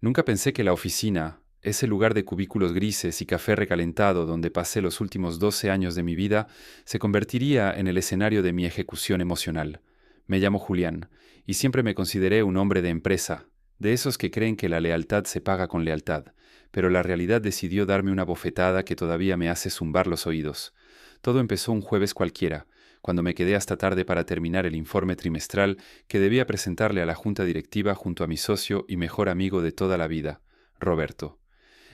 Nunca pensé que la oficina, ese lugar de cubículos grises y café recalentado donde pasé los últimos 12 años de mi vida, se convertiría en el escenario de mi ejecución emocional. Me llamo Julián, y siempre me consideré un hombre de empresa, de esos que creen que la lealtad se paga con lealtad, pero la realidad decidió darme una bofetada que todavía me hace zumbar los oídos. Todo empezó un jueves cualquiera, cuando me quedé hasta tarde para terminar el informe trimestral que debía presentarle a la junta directiva junto a mi socio y mejor amigo de toda la vida, Roberto.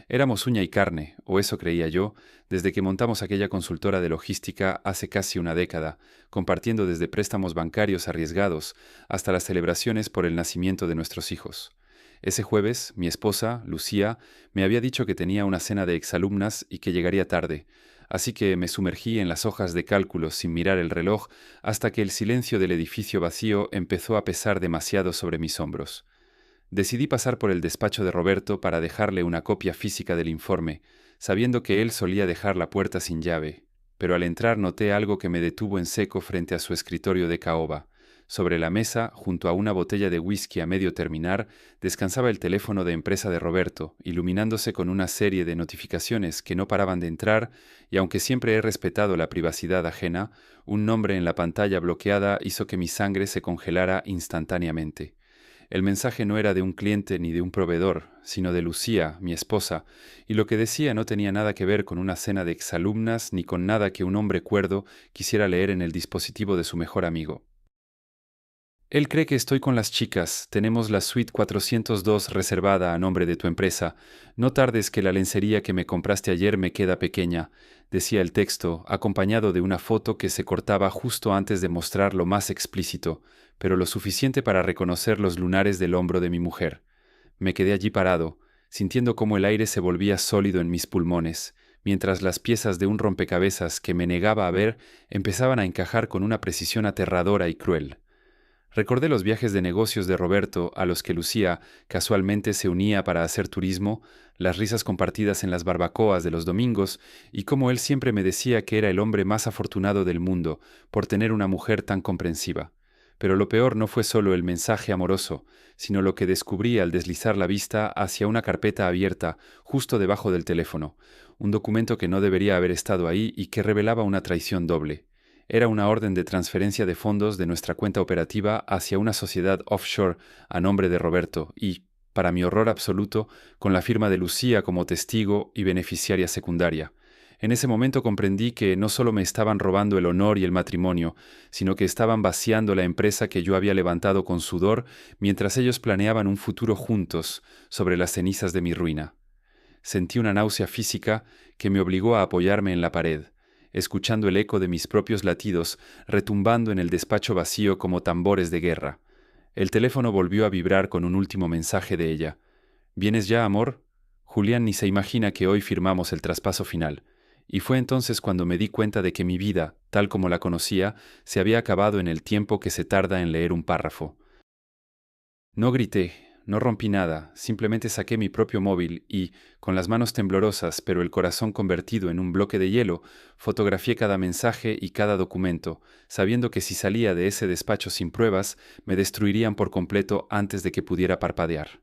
Éramos uña y carne, o eso creía yo, desde que montamos aquella consultora de logística hace casi una década, compartiendo desde préstamos bancarios arriesgados hasta las celebraciones por el nacimiento de nuestros hijos. Ese jueves, mi esposa, Lucía, me había dicho que tenía una cena de exalumnas y que llegaría tarde, así que me sumergí en las hojas de cálculos sin mirar el reloj hasta que el silencio del edificio vacío empezó a pesar demasiado sobre mis hombros. Decidí pasar por el despacho de Roberto para dejarle una copia física del informe, sabiendo que él solía dejar la puerta sin llave, pero al entrar noté algo que me detuvo en seco frente a su escritorio de caoba. Sobre la mesa, junto a una botella de whisky a medio terminar, descansaba el teléfono de empresa de Roberto, iluminándose con una serie de notificaciones que no paraban de entrar, y aunque siempre he respetado la privacidad ajena, un nombre en la pantalla bloqueada hizo que mi sangre se congelara instantáneamente. El mensaje no era de un cliente ni de un proveedor, sino de Lucía, mi esposa, y lo que decía no tenía nada que ver con una cena de exalumnas ni con nada que un hombre cuerdo quisiera leer en el dispositivo de su mejor amigo. Él cree que estoy con las chicas. Tenemos la suite 402 reservada a nombre de tu empresa. No tardes que la lencería que me compraste ayer me queda pequeña, decía el texto, acompañado de una foto que se cortaba justo antes de mostrar lo más explícito, pero lo suficiente para reconocer los lunares del hombro de mi mujer. Me quedé allí parado, sintiendo cómo el aire se volvía sólido en mis pulmones, mientras las piezas de un rompecabezas que me negaba a ver empezaban a encajar con una precisión aterradora y cruel. Recordé los viajes de negocios de Roberto a los que Lucía casualmente se unía para hacer turismo, las risas compartidas en las barbacoas de los domingos y cómo él siempre me decía que era el hombre más afortunado del mundo por tener una mujer tan comprensiva. Pero lo peor no fue solo el mensaje amoroso, sino lo que descubrí al deslizar la vista hacia una carpeta abierta justo debajo del teléfono, un documento que no debería haber estado ahí y que revelaba una traición doble. Era una orden de transferencia de fondos de nuestra cuenta operativa hacia una sociedad offshore a nombre de Roberto y, para mi horror absoluto, con la firma de Lucía como testigo y beneficiaria secundaria. En ese momento comprendí que no solo me estaban robando el honor y el matrimonio, sino que estaban vaciando la empresa que yo había levantado con sudor mientras ellos planeaban un futuro juntos sobre las cenizas de mi ruina. Sentí una náusea física que me obligó a apoyarme en la pared, escuchando el eco de mis propios latidos retumbando en el despacho vacío como tambores de guerra. El teléfono volvió a vibrar con un último mensaje de ella. ¿Vienes ya, amor? Julián ni se imagina que hoy firmamos el traspaso final. Y fue entonces cuando me di cuenta de que mi vida, tal como la conocía, se había acabado en el tiempo que se tarda en leer un párrafo. No grité, no rompí nada, simplemente saqué mi propio móvil y, con las manos temblorosas pero el corazón convertido en un bloque de hielo, fotografié cada mensaje y cada documento, sabiendo que si salía de ese despacho sin pruebas, me destruirían por completo antes de que pudiera parpadear.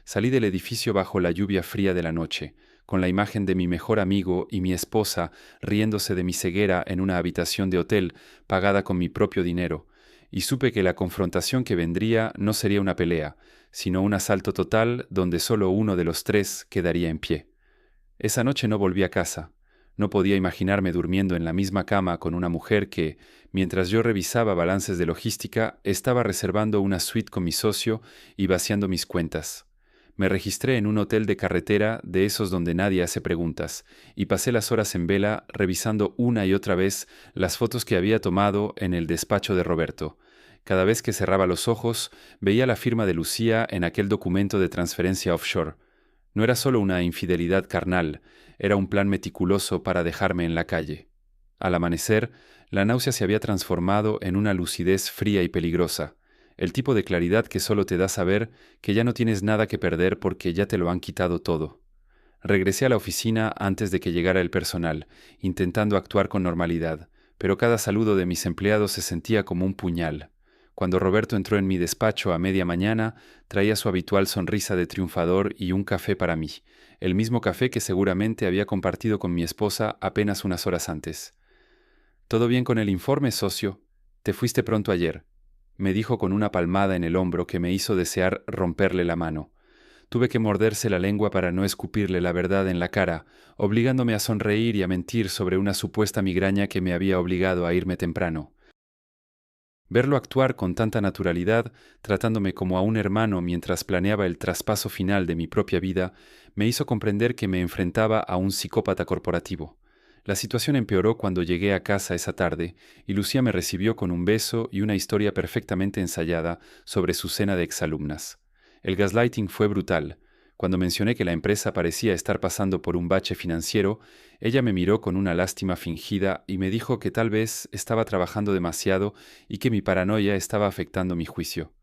Salí del edificio bajo la lluvia fría de la noche, con la imagen de mi mejor amigo y mi esposa riéndose de mi ceguera en una habitación de hotel pagada con mi propio dinero, y supe que la confrontación que vendría no sería una pelea, sino un asalto total donde solo uno de los tres quedaría en pie. Esa noche no volví a casa. No podía imaginarme durmiendo en la misma cama con una mujer que, mientras yo revisaba balances de logística, estaba reservando una suite con mi socio y vaciando mis cuentas. Me registré en un hotel de carretera de esos donde nadie hace preguntas, y pasé las horas en vela revisando una y otra vez las fotos que había tomado en el despacho de Roberto. Cada vez que cerraba los ojos, veía la firma de Lucía en aquel documento de transferencia offshore. No era solo una infidelidad carnal, era un plan meticuloso para dejarme en la calle. Al amanecer, la náusea se había transformado en una lucidez fría y peligrosa, el tipo de claridad que solo te da saber que ya no tienes nada que perder porque ya te lo han quitado todo. Regresé a la oficina antes de que llegara el personal, intentando actuar con normalidad, pero cada saludo de mis empleados se sentía como un puñal. Cuando Roberto entró en mi despacho a media mañana, traía su habitual sonrisa de triunfador y un café para mí, el mismo café que seguramente había compartido con mi esposa apenas unas horas antes. «¿Todo bien con el informe, socio? Te fuiste pronto ayer», me dijo con una palmada en el hombro que me hizo desear romperle la mano. Tuve que morderse la lengua para no escupirle la verdad en la cara, obligándome a sonreír y a mentir sobre una supuesta migraña que me había obligado a irme temprano. Verlo actuar con tanta naturalidad, tratándome como a un hermano mientras planeaba el traspaso final de mi propia vida, me hizo comprender que me enfrentaba a un psicópata corporativo. La situación empeoró cuando llegué a casa esa tarde y Lucía me recibió con un beso y una historia perfectamente ensayada sobre su cena de exalumnas. El gaslighting fue brutal. Cuando mencioné que la empresa parecía estar pasando por un bache financiero, ella me miró con una lástima fingida y me dijo que tal vez estaba trabajando demasiado y que mi paranoia estaba afectando mi juicio.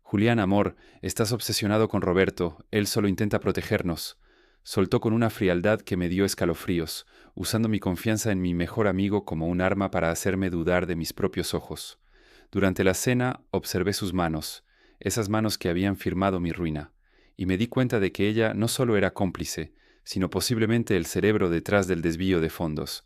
«Julián, amor, estás obsesionado con Roberto, él solo intenta protegernos», soltó con una frialdad que me dio escalofríos, usando mi confianza en mi mejor amigo como un arma para hacerme dudar de mis propios ojos. Durante la cena observé sus manos, esas manos que habían firmado mi ruina, y me di cuenta de que ella no solo era cómplice, sino posiblemente el cerebro detrás del desvío de fondos.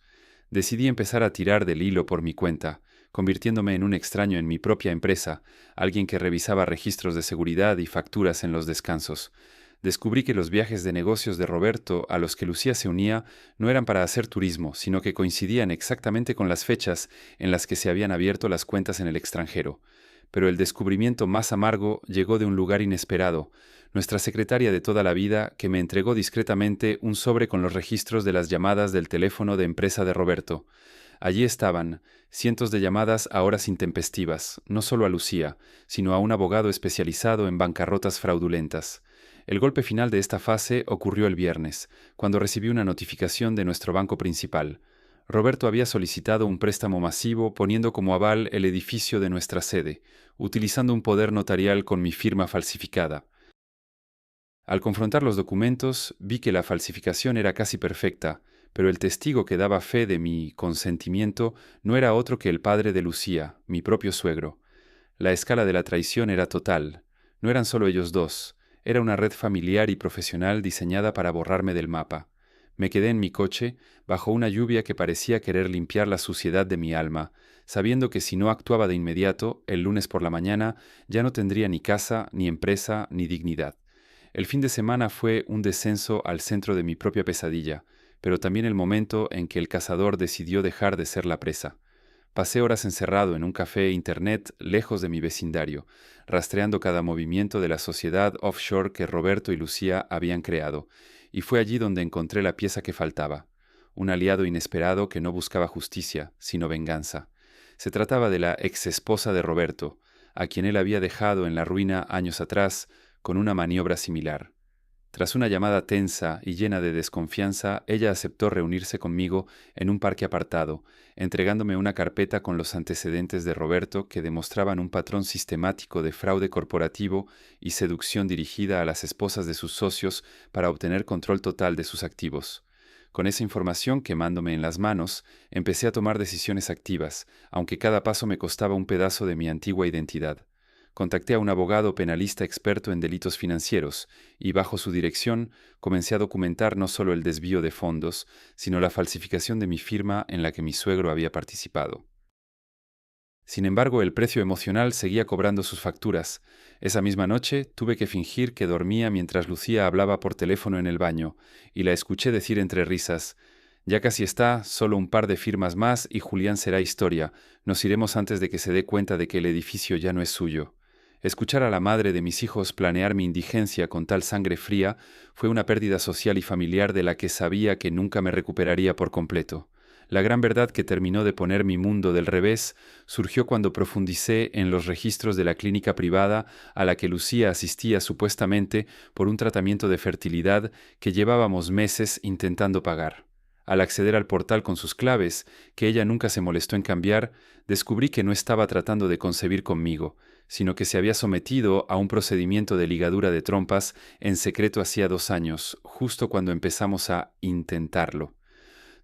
Decidí empezar a tirar del hilo por mi cuenta, convirtiéndome en un extraño en mi propia empresa, alguien que revisaba registros de seguridad y facturas en los descansos. Descubrí que los viajes de negocios de Roberto a los que Lucía se unía no eran para hacer turismo, sino que coincidían exactamente con las fechas en las que se habían abierto las cuentas en el extranjero. Pero el descubrimiento más amargo llegó de un lugar inesperado, nuestra secretaria de toda la vida, que me entregó discretamente un sobre con los registros de las llamadas del teléfono de empresa de Roberto. Allí estaban, cientos de llamadas a horas intempestivas, no solo a Lucía, sino a un abogado especializado en bancarrotas fraudulentas. El golpe final de esta fase ocurrió el viernes, cuando recibí una notificación de nuestro banco principal. Roberto había solicitado un préstamo masivo poniendo como aval el edificio de nuestra sede, utilizando un poder notarial con mi firma falsificada. Al confrontar los documentos, vi que la falsificación era casi perfecta, pero el testigo que daba fe de mi consentimiento no era otro que el padre de Lucía, mi propio suegro. La escala de la traición era total. No eran solo ellos dos, era una red familiar y profesional diseñada para borrarme del mapa. Me quedé en mi coche, bajo una lluvia que parecía querer limpiar la suciedad de mi alma, sabiendo que si no actuaba de inmediato, el lunes por la mañana, ya no tendría ni casa, ni empresa, ni dignidad. El fin de semana fue un descenso al centro de mi propia pesadilla, pero también el momento en que el cazador decidió dejar de ser la presa. Pasé horas encerrado en un café internet lejos de mi vecindario, rastreando cada movimiento de la sociedad offshore que Roberto y Lucía habían creado, y fue allí donde encontré la pieza que faltaba, un aliado inesperado que no buscaba justicia, sino venganza. Se trataba de la exesposa de Roberto, a quien él había dejado en la ruina años atrás con una maniobra similar. Tras una llamada tensa y llena de desconfianza, ella aceptó reunirse conmigo en un parque apartado, entregándome una carpeta con los antecedentes de Roberto que demostraban un patrón sistemático de fraude corporativo y seducción dirigida a las esposas de sus socios para obtener control total de sus activos. Con esa información quemándome en las manos, empecé a tomar decisiones activas, aunque cada paso me costaba un pedazo de mi antigua identidad. Contacté a un abogado penalista experto en delitos financieros y, bajo su dirección, comencé a documentar no solo el desvío de fondos, sino la falsificación de mi firma en la que mi suegro había participado. Sin embargo, el precio emocional seguía cobrando sus facturas. Esa misma noche tuve que fingir que dormía mientras Lucía hablaba por teléfono en el baño, y la escuché decir entre risas: «Ya casi está, solo un par de firmas más y Julián será historia. Nos iremos antes de que se dé cuenta de que el edificio ya no es suyo». Escuchar a la madre de mis hijos planear mi indigencia con tal sangre fría fue una pérdida social y familiar de la que sabía que nunca me recuperaría por completo. La gran verdad que terminó de poner mi mundo del revés surgió cuando profundicé en los registros de la clínica privada a la que Lucía asistía supuestamente por un tratamiento de fertilidad que llevábamos meses intentando pagar. Al acceder al portal con sus claves, que ella nunca se molestó en cambiar, descubrí que no estaba tratando de concebir conmigo, sino que se había sometido a un procedimiento de ligadura de trompas en secreto hacía 2 años, justo cuando empezamos a intentarlo.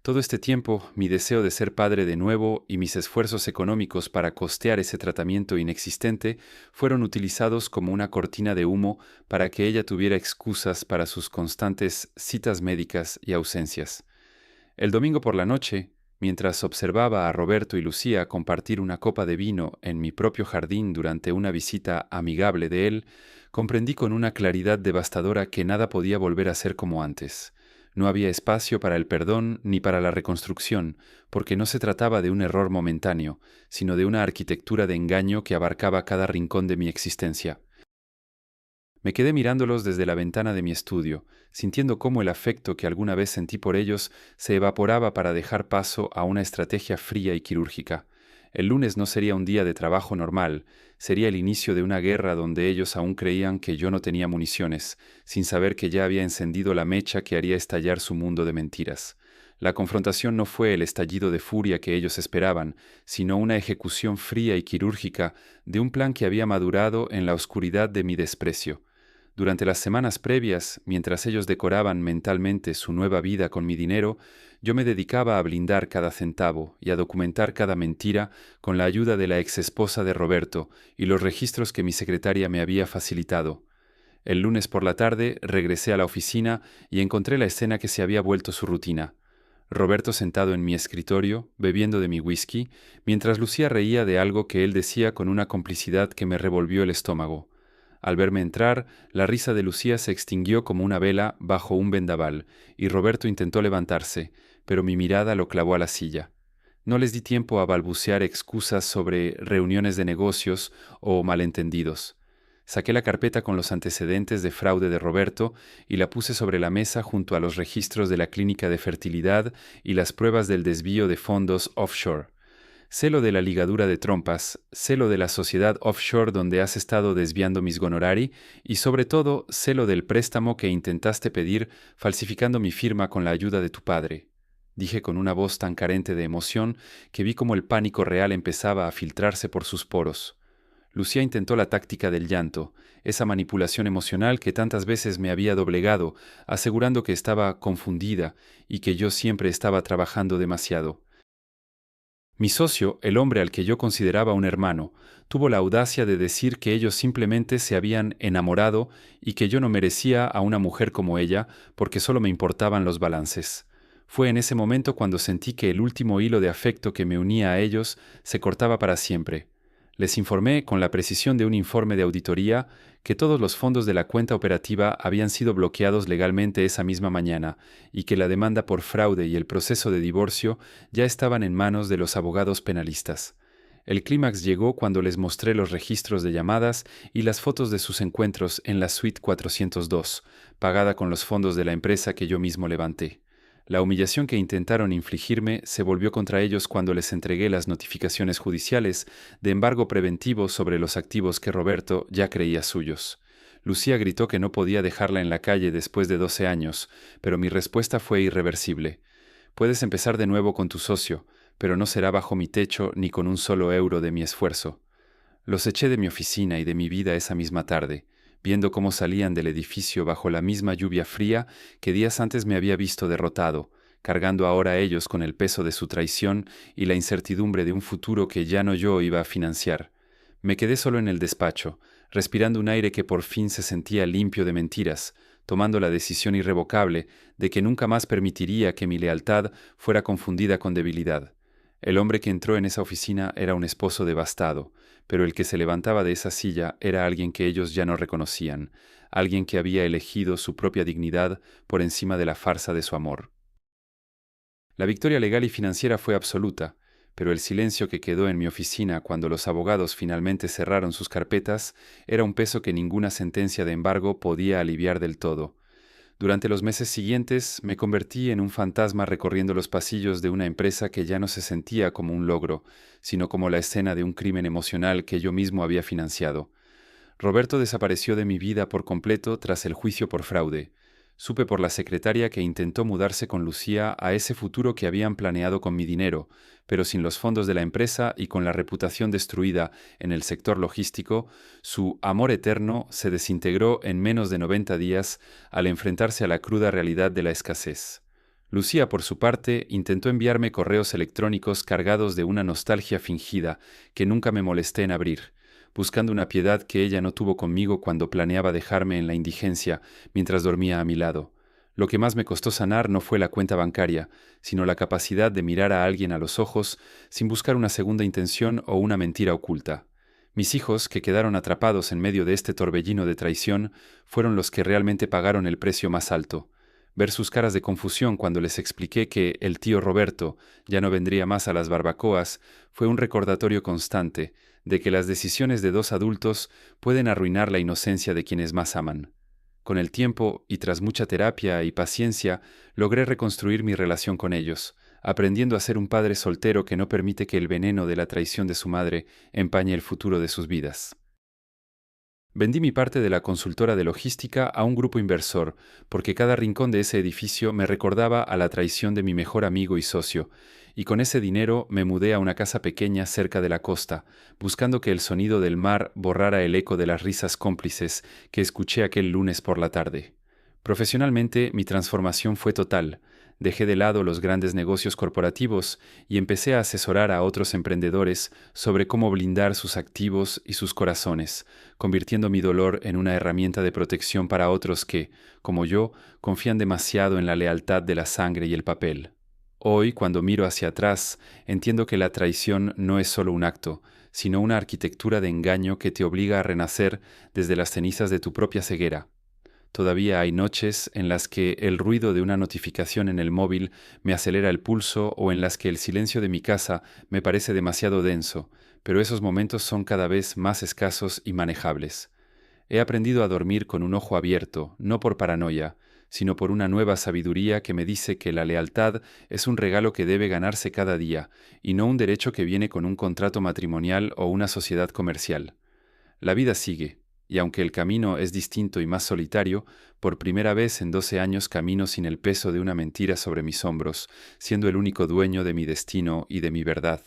Todo este tiempo, mi deseo de ser padre de nuevo y mis esfuerzos económicos para costear ese tratamiento inexistente fueron utilizados como una cortina de humo para que ella tuviera excusas para sus constantes citas médicas y ausencias. El domingo por la noche, mientras observaba a Roberto y Lucía compartir una copa de vino en mi propio jardín durante una visita amigable de él, comprendí con una claridad devastadora que nada podía volver a ser como antes. No había espacio para el perdón ni para la reconstrucción, porque no se trataba de un error momentáneo, sino de una arquitectura de engaño que abarcaba cada rincón de mi existencia. Me quedé mirándolos desde la ventana de mi estudio, sintiendo cómo el afecto que alguna vez sentí por ellos se evaporaba para dejar paso a una estrategia fría y quirúrgica. El lunes no sería un día de trabajo normal, sería el inicio de una guerra donde ellos aún creían que yo no tenía municiones, sin saber que ya había encendido la mecha que haría estallar su mundo de mentiras. La confrontación no fue el estallido de furia que ellos esperaban, sino una ejecución fría y quirúrgica de un plan que había madurado en la oscuridad de mi desprecio. Durante las semanas previas, mientras ellos decoraban mentalmente su nueva vida con mi dinero, yo me dedicaba a blindar cada centavo y a documentar cada mentira con la ayuda de la exesposa de Roberto y los registros que mi secretaria me había facilitado. El lunes por la tarde regresé a la oficina y encontré la escena que se había vuelto su rutina. Roberto sentado en mi escritorio, bebiendo de mi whisky, mientras Lucía reía de algo que él decía con una complicidad que me revolvió el estómago. Al verme entrar, la risa de Lucía se extinguió como una vela bajo un vendaval, y Roberto intentó levantarse, pero mi mirada lo clavó a la silla. No les di tiempo a balbucear excusas sobre reuniones de negocios o malentendidos. Saqué la carpeta con los antecedentes de fraude de Roberto y la puse sobre la mesa junto a los registros de la clínica de fertilidad y las pruebas del desvío de fondos offshore. Sé lo de la ligadura de trompas, sé lo de la sociedad offshore donde has estado desviando mis gonorari y sobre todo sé lo del préstamo que intentaste pedir falsificando mi firma con la ayuda de tu padre. Dije con una voz tan carente de emoción que vi como el pánico real empezaba a filtrarse por sus poros. Lucía intentó la táctica del llanto, esa manipulación emocional que tantas veces me había doblegado, asegurando que estaba confundida y que yo siempre estaba trabajando demasiado. Mi socio, el hombre al que yo consideraba un hermano, tuvo la audacia de decir que ellos simplemente se habían enamorado y que yo no merecía a una mujer como ella porque solo me importaban los balances. Fue en ese momento cuando sentí que el último hilo de afecto que me unía a ellos se cortaba para siempre. Les informé, con la precisión de un informe de auditoría, que todos los fondos de la cuenta operativa habían sido bloqueados legalmente esa misma mañana y que la demanda por fraude y el proceso de divorcio ya estaban en manos de los abogados penalistas. El clímax llegó cuando les mostré los registros de llamadas y las fotos de sus encuentros en la suite 402, pagada con los fondos de la empresa que yo mismo levanté. La humillación que intentaron infligirme se volvió contra ellos cuando les entregué las notificaciones judiciales de embargo preventivo sobre los activos que Roberto ya creía suyos. Lucía gritó que no podía dejarla en la calle después de 12 años, pero mi respuesta fue irreversible. Puedes empezar de nuevo con tu socio, pero no será bajo mi techo ni con un solo euro de mi esfuerzo. Los eché de mi oficina y de mi vida esa misma tarde, viendo cómo salían del edificio bajo la misma lluvia fría que días antes me había visto derrotado, cargando ahora ellos con el peso de su traición y la incertidumbre de un futuro que ya no yo iba a financiar. Me quedé solo en el despacho, respirando un aire que por fin se sentía limpio de mentiras, tomando la decisión irrevocable de que nunca más permitiría que mi lealtad fuera confundida con debilidad. El hombre que entró en esa oficina era un esposo devastado, pero el que se levantaba de esa silla era alguien que ellos ya no reconocían, alguien que había elegido su propia dignidad por encima de la farsa de su amor. La victoria legal y financiera fue absoluta, pero el silencio que quedó en mi oficina cuando los abogados finalmente cerraron sus carpetas era un peso que ninguna sentencia de embargo podía aliviar del todo. Durante los meses siguientes me convertí en un fantasma recorriendo los pasillos de una empresa que ya no se sentía como un logro, sino como la escena de un crimen emocional que yo mismo había financiado. Roberto desapareció de mi vida por completo tras el juicio por fraude. Supe por la secretaria que intentó mudarse con Lucía a ese futuro que habían planeado con mi dinero, pero sin los fondos de la empresa y con la reputación destruida en el sector logístico, su amor eterno se desintegró en menos de 90 días al enfrentarse a la cruda realidad de la escasez. Lucía, por su parte, intentó enviarme correos electrónicos cargados de una nostalgia fingida que nunca me molesté en abrir, buscando una piedad que ella no tuvo conmigo cuando planeaba dejarme en la indigencia mientras dormía a mi lado. Lo que más me costó sanar no fue la cuenta bancaria, sino la capacidad de mirar a alguien a los ojos sin buscar una segunda intención o una mentira oculta. Mis hijos, que quedaron atrapados en medio de este torbellino de traición, fueron los que realmente pagaron el precio más alto. Ver sus caras de confusión cuando les expliqué que el tío Roberto ya no vendría más a las barbacoas fue un recordatorio constante de que las decisiones de dos adultos pueden arruinar la inocencia de quienes más aman. Con el tiempo, y tras mucha terapia y paciencia, logré reconstruir mi relación con ellos, aprendiendo a ser un padre soltero que no permite que el veneno de la traición de su madre empañe el futuro de sus vidas. Vendí mi parte de la consultora de logística a un grupo inversor, porque cada rincón de ese edificio me recordaba a la traición de mi mejor amigo y socio, y con ese dinero me mudé a una casa pequeña cerca de la costa, buscando que el sonido del mar borrara el eco de las risas cómplices que escuché aquel lunes por la tarde. Profesionalmente, mi transformación fue total. Dejé de lado los grandes negocios corporativos y empecé a asesorar a otros emprendedores sobre cómo blindar sus activos y sus corazones, convirtiendo mi dolor en una herramienta de protección para otros que, como yo, confían demasiado en la lealtad de la sangre y el papel. Hoy, cuando miro hacia atrás, entiendo que la traición no es solo un acto, sino una arquitectura de engaño que te obliga a renacer desde las cenizas de tu propia ceguera. Todavía hay noches en las que el ruido de una notificación en el móvil me acelera el pulso o en las que el silencio de mi casa me parece demasiado denso, pero esos momentos son cada vez más escasos y manejables. He aprendido a dormir con un ojo abierto, no por paranoia, sino por una nueva sabiduría que me dice que la lealtad es un regalo que debe ganarse cada día, y no un derecho que viene con un contrato matrimonial o una sociedad comercial. La vida sigue, y aunque el camino es distinto y más solitario, por primera vez en 12 años camino sin el peso de una mentira sobre mis hombros, siendo el único dueño de mi destino y de mi verdad.